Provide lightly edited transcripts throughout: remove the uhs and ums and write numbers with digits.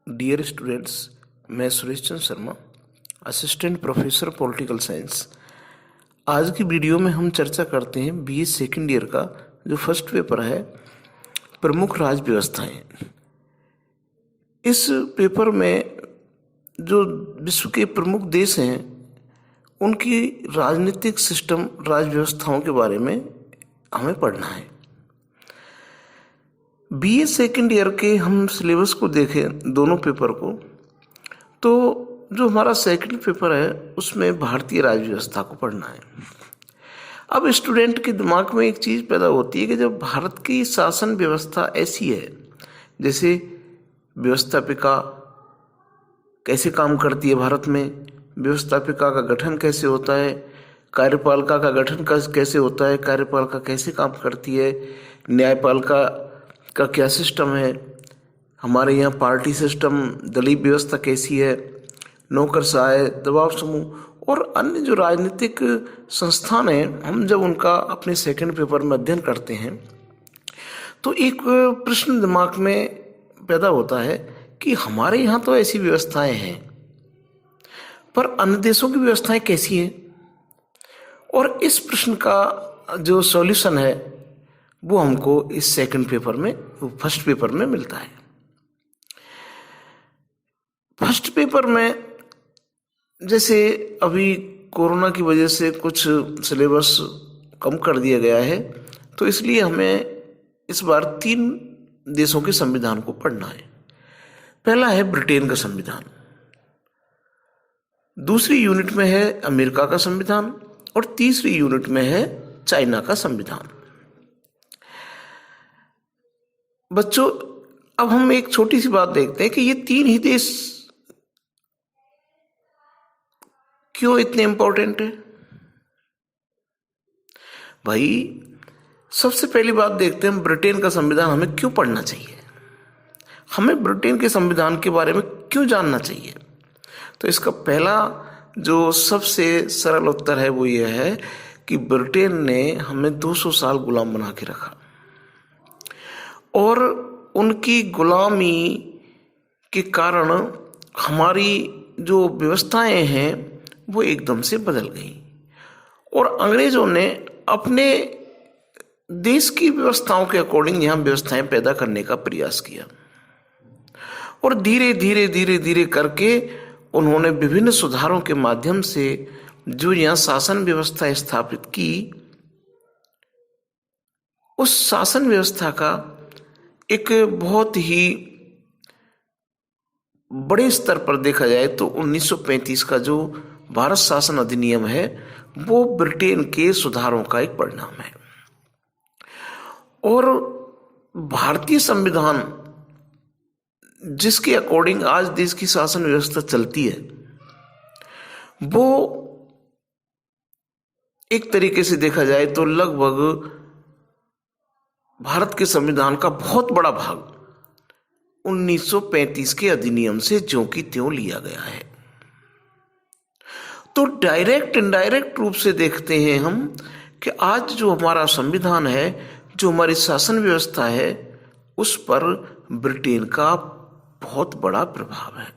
Dear students, मैं Suresh Chandra Sharma, assistant professor political science. आज की वीडियो में हम चर्चा करते हैं बीए सेकेंड ईयर का जो फर्स्ट पेपर है, प्रमुख राज्य व्यवस्थाएं। इस पेपर में जो विश्व के प्रमुख देश हैं उनकी राजनीतिक सिस्टम, राज्य व्यवस्थाओं के बारे में हमें पढ़ना है। बीए सेकेंड ईयर के हम सिलेबस को देखें, दोनों पेपर को, तो जो हमारा सेकंड पेपर है उसमें भारतीय राज्य व्यवस्था को पढ़ना है। अब स्टूडेंट के दिमाग में एक चीज़ पैदा होती है कि जब भारत की शासन व्यवस्था ऐसी है, जैसे व्यवस्थापिका कैसे काम करती है भारत में, व्यवस्थापिका का गठन कैसे होता है, कार्यपालिका का गठन कैसे होता है, कार्यपालिका कैसे काम करती है, न्यायपालिका का क्या सिस्टम है, हमारे यहाँ पार्टी सिस्टम, दलीय व्यवस्था कैसी है, नौकरशाह, दबाव समूह और अन्य जो राजनीतिक संस्थान हैं, हम जब उनका अपने सेकंड पेपर में अध्ययन करते हैं तो एक प्रश्न दिमाग में पैदा होता है कि हमारे यहाँ तो ऐसी व्यवस्थाएं हैं, पर अन्य देशों की व्यवस्थाएं कैसी हैं। और इस प्रश्न का जो सॉल्यूशन है वो हमको इस सेकंड पेपर में, फर्स्ट पेपर में मिलता है। फर्स्ट पेपर में जैसे अभी कोरोना की वजह से कुछ सिलेबस कम कर दिया गया है, तो इसलिए हमें इस बार 3 देशों के संविधान को पढ़ना है। पहला है ब्रिटेन का संविधान, दूसरी यूनिट में है अमेरिका का संविधान और तीसरी यूनिट में है चाइना का संविधान। बच्चों, अब हम एक छोटी सी बात देखते हैं कि ये 3 ही देश क्यों इतने इंपॉर्टेंट है। भाई, सबसे पहली बात देखते हैं ब्रिटेन का संविधान हमें क्यों पढ़ना चाहिए, हमें ब्रिटेन के संविधान के बारे में क्यों जानना चाहिए। तो इसका पहला जो सबसे सरल उत्तर है वो ये है कि ब्रिटेन ने हमें 200 साल गुलाम बना के रखा और उनकी गुलामी के कारण हमारी जो व्यवस्थाएं हैं वो एकदम से बदल गई और अंग्रेजों ने अपने देश की व्यवस्थाओं के अकॉर्डिंग यहाँ व्यवस्थाएं पैदा करने का प्रयास किया और धीरे धीरे धीरे धीरे करके उन्होंने विभिन्न सुधारों के माध्यम से जो यहाँ शासन व्यवस्था स्थापित की, उस शासन व्यवस्था का एक बहुत ही बड़े स्तर पर देखा जाए तो 1935 का जो भारत शासन अधिनियम है वो ब्रिटेन के सुधारों का एक परिणाम है। और भारतीय संविधान जिसके अकॉर्डिंग आज देश की शासन व्यवस्था चलती है वो एक तरीके से देखा जाए तो लगभग भारत के संविधान का बहुत बड़ा भाग 1935 के अधिनियम से ज्यों की त्यों लिया गया है। तो डायरेक्ट इनडायरेक्ट रूप से देखते हैं हम कि आज जो हमारा संविधान है, जो हमारी शासन व्यवस्था है, उस पर ब्रिटेन का बहुत बड़ा प्रभाव है।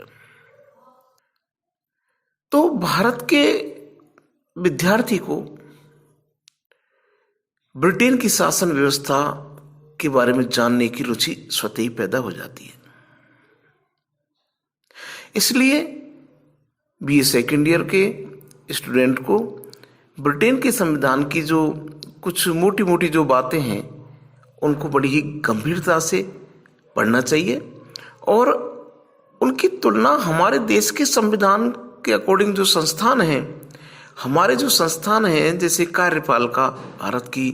तो भारत के विद्यार्थी को ब्रिटेन की शासन व्यवस्था के बारे में जानने की रुचि स्वतः ही पैदा हो जाती है। इसलिए बीए सेकेंड ईयर के स्टूडेंट को ब्रिटेन के संविधान की जो कुछ मोटी मोटी जो बातें हैं उनको बड़ी ही गंभीरता से पढ़ना चाहिए और उनकी तुलना हमारे देश के संविधान के अकॉर्डिंग जो संस्थान हैं, हमारे जो संस्थान हैं जैसे कार्यपालिका भारत की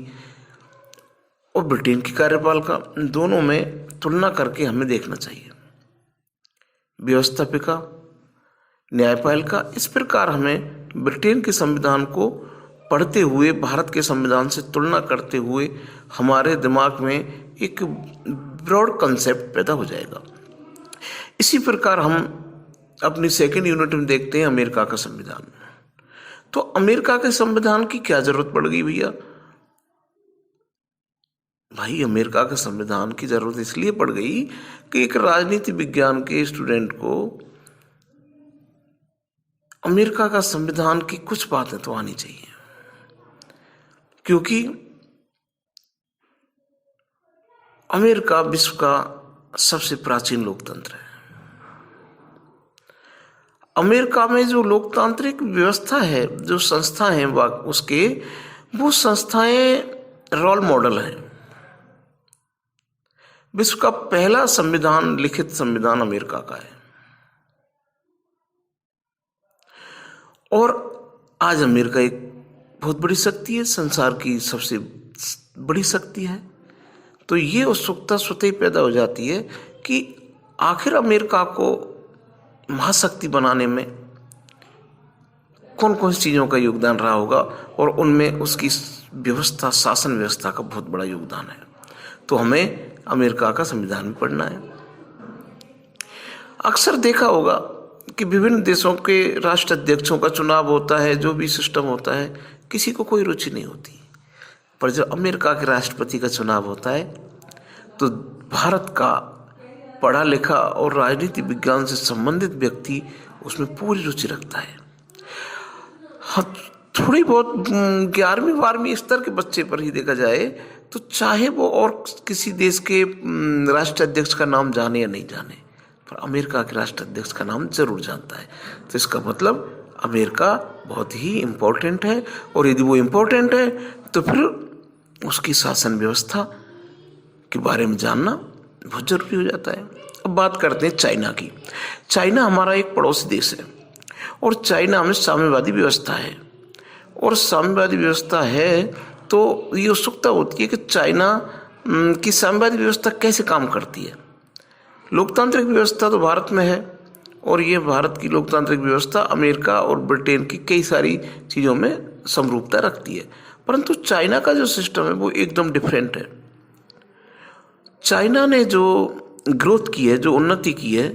और ब्रिटेन की कार्यपालिका, दोनों में तुलना करके हमें देखना चाहिए। व्यवस्थापिका, न्यायपालिका, इस प्रकार हमें ब्रिटेन के संविधान को पढ़ते हुए भारत के संविधान से तुलना करते हुए हमारे दिमाग में एक ब्रॉड कंसेप्ट पैदा हो जाएगा। इसी प्रकार हम अपनी सेकेंड यूनिट में देखते हैं अमेरिका का संविधान। तो अमेरिका के संविधान की क्या जरूरत पड़ गई भैया? भाई अमेरिका के संविधान की जरूरत इसलिए पड़ गई कि एक राजनीति विज्ञान के स्टूडेंट को अमेरिका का संविधान की कुछ बातें तो आनी चाहिए, क्योंकि अमेरिका विश्व का सबसे प्राचीन लोकतंत्र है। अमेरिका में जो लोकतांत्रिक व्यवस्था है, जो संस्था है उसके, वो संस्थाएं रोल मॉडल हैं। विश्व का पहला संविधान, लिखित संविधान अमेरिका का है। और आज अमेरिका एक बहुत बड़ी शक्ति है, संसार की सबसे बड़ी शक्ति है। तो ये उत्सुकता स्वतः ही पैदा हो जाती है कि आखिर अमेरिका को महाशक्ति बनाने में कौन कौन सी चीज़ों का योगदान रहा होगा, और उनमें उसकी व्यवस्था, शासन व्यवस्था का बहुत बड़ा योगदान है। तो हमें अमेरिका का संविधान भी पढ़ना है। अक्सर देखा होगा कि विभिन्न देशों के राष्ट्राध्यक्षों का चुनाव होता है, जो भी सिस्टम होता है, किसी को कोई रुचि नहीं होती। पर जब अमेरिका के राष्ट्रपति का चुनाव होता है तो भारत का पढ़ा लिखा और राजनीति विज्ञान से संबंधित व्यक्ति उसमें पूरी रुचि रखता है। हाँ, थोड़ी बहुत 11वीं 12वीं स्तर के बच्चे पर ही देखा जाए तो चाहे वो और किसी देश के राष्ट्राध्यक्ष का नाम जाने या नहीं जाने, पर अमेरिका के राष्ट्राध्यक्ष का नाम जरूर जानता है। तो इसका मतलब अमेरिका बहुत ही इम्पोर्टेंट है, और यदि वो इम्पोर्टेंट है तो फिर उसकी शासन व्यवस्था के बारे में जानना बहुत जरूरी हो जाता है। अब बात करते हैं चाइना की। चाइना हमारा एक पड़ोसी देश है, और चाइना में साम्यवादी व्यवस्था है। और साम्यवादी व्यवस्था है तो ये उत्सुकता होती है कि चाइना की साम्यवादी व्यवस्था कैसे काम करती है। लोकतांत्रिक व्यवस्था तो भारत में है, और ये भारत की लोकतांत्रिक व्यवस्था अमेरिका और ब्रिटेन की कई सारी चीज़ों में समरूपता रखती है, परंतु चाइना का जो सिस्टम है वो एकदम डिफरेंट है। चाइना ने जो ग्रोथ की है, जो उन्नति की है,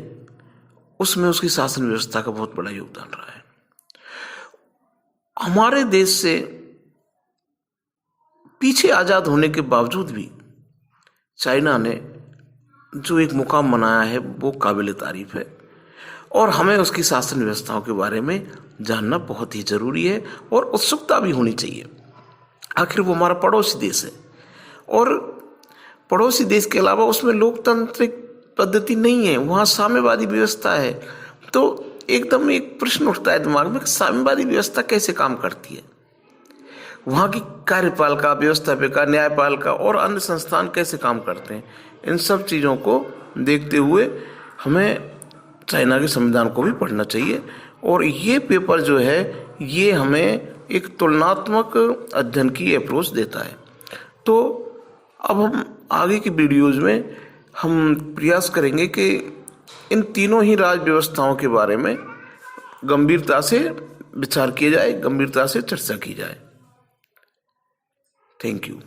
उसमें उसकी शासन व्यवस्था का बहुत बड़ा योगदान रहा है। हमारे देश से पीछे आजाद होने के बावजूद भी चाइना ने जो एक मुकाम बनाया है वो काबिल तारीफ है, और हमें उसकी शासन व्यवस्थाओं के बारे में जानना बहुत ही जरूरी है, और उत्सुकता भी होनी चाहिए। आखिर वो हमारा पड़ोसी देश है, और पड़ोसी देश के अलावा उसमें लोकतांत्रिक पद्धति नहीं है, वहाँ साम्यवादी व्यवस्था है। तो एकदम एक प्रश्न उठता है दिमाग में कि साम्यवादी व्यवस्था कैसे काम करती है, वहाँ की कार्यपालिका, व्यवस्थापिका, न्यायपालिका और अन्य संस्थान कैसे काम करते हैं। इन सब चीज़ों को देखते हुए हमें चाइना के संविधान को भी पढ़ना चाहिए, और ये पेपर जो है ये हमें एक तुलनात्मक अध्ययन की अप्रोच देता है। तो अब हम आगे की वीडियोज़ में हम प्रयास करेंगे कि इन तीनों ही राज्य व्यवस्थाओं के बारे में गंभीरता से विचार किया जाए, गंभीरता से चर्चा की जाए। Thank you.